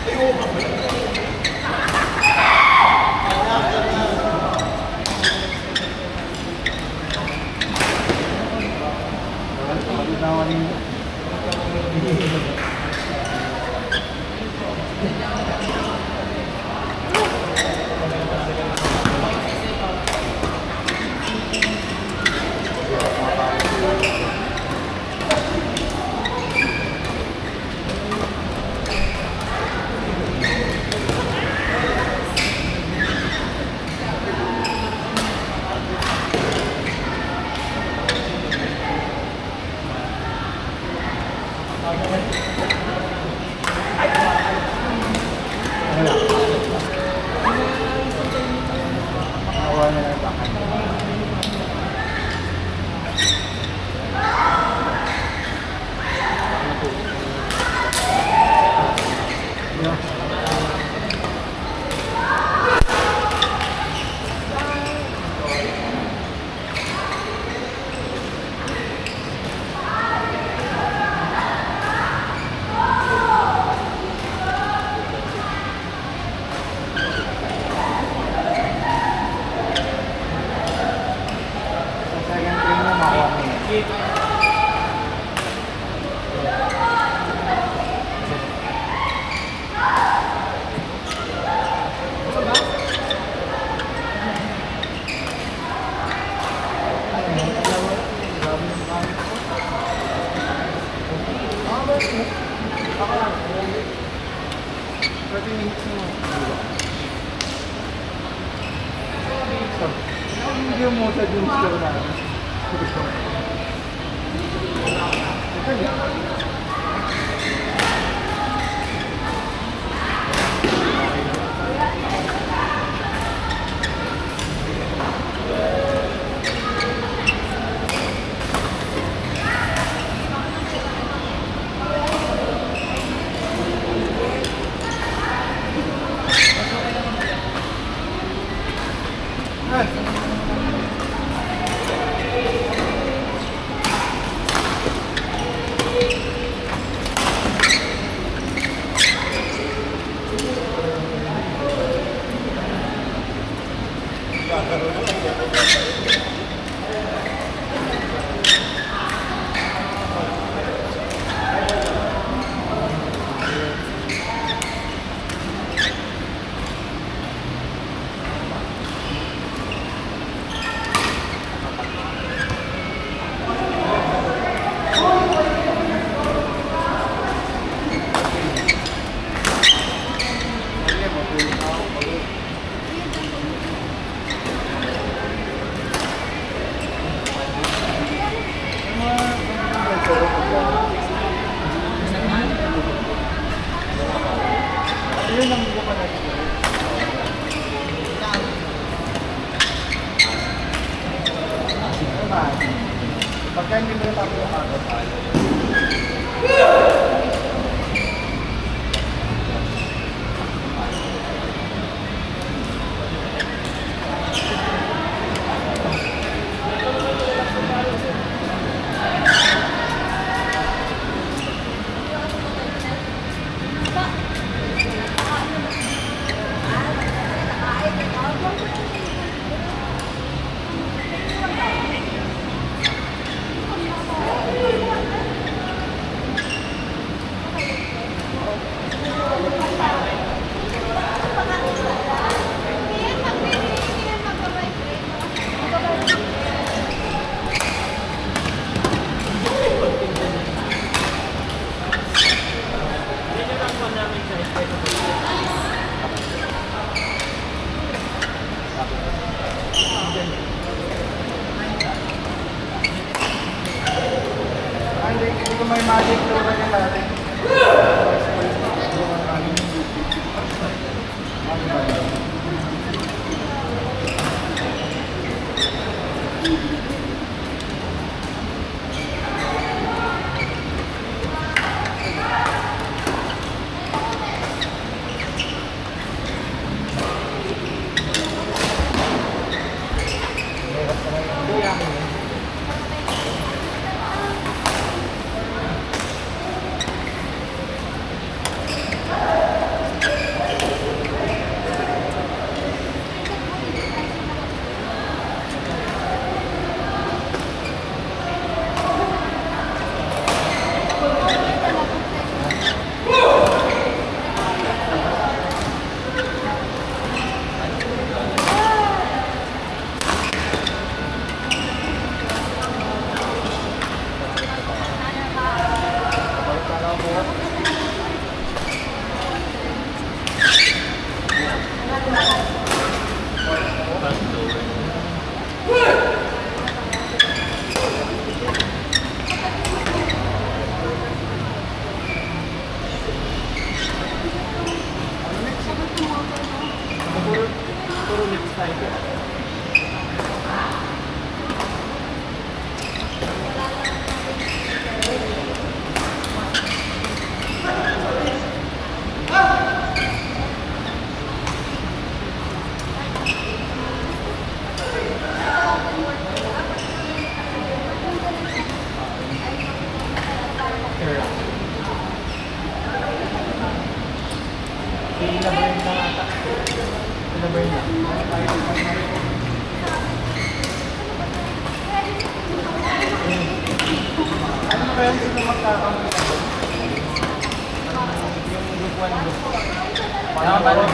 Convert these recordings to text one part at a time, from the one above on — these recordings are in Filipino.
Hindi mo sa dun store na. Yun ang buka natin. Pagka hindi mo na tapo yung agad. Ilabayin na ata. Ilabayin na. Ano ba yung sino magkakampi? Yung group 1 group. Parang ba rin?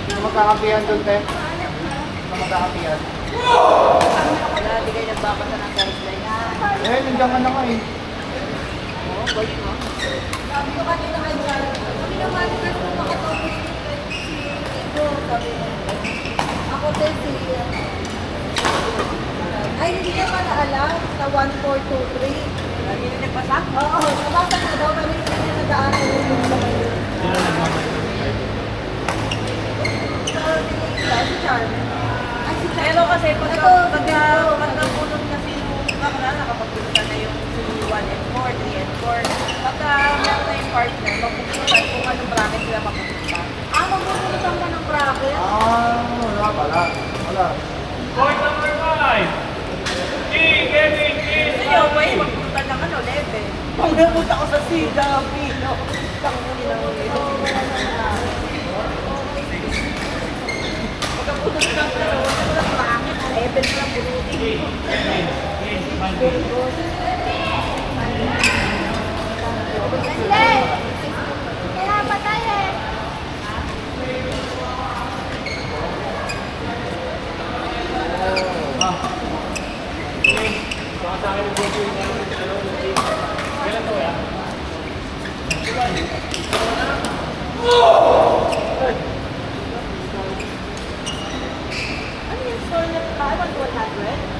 Sino magkakampihan doon, te? Sino magkakampihan? Wala, di kayo nagbabasa ng guidelines. Eh, nandiyan ka na nga eh. Oo, boy mo. Sabi ko kanina kay Jan, sabi naman, kasi makatapos si Igo, sabi mo. Ako din si... Ay, hindi niya pa naalam sa 1423. Hindi niya nagpasa? Oo, nabasa na daw, pero hindi niya nadaan yung sa kayo. Sino nagmamay? Si Charmin. Ay, si Charmin. Pero kasi pagkapunod kasi yung bakla, nakapagpunta na yung 1 and 4, 3 and 4. Pagka meron na yung partner, mapupunta kung anong bracket sila mapupunta. Ah, magpupuntan ka ng bracket? Wala pala. Wala. Point number 5. Kevin, Gusto nyo, pwede magpunta ng ano, level. Pag napunta ko sa Sida, Pino. Tangin lang yun. Pagkapunod ng ano, ng bracket, level lang bunutin. Kaya patay eh. Ano yung score na 100?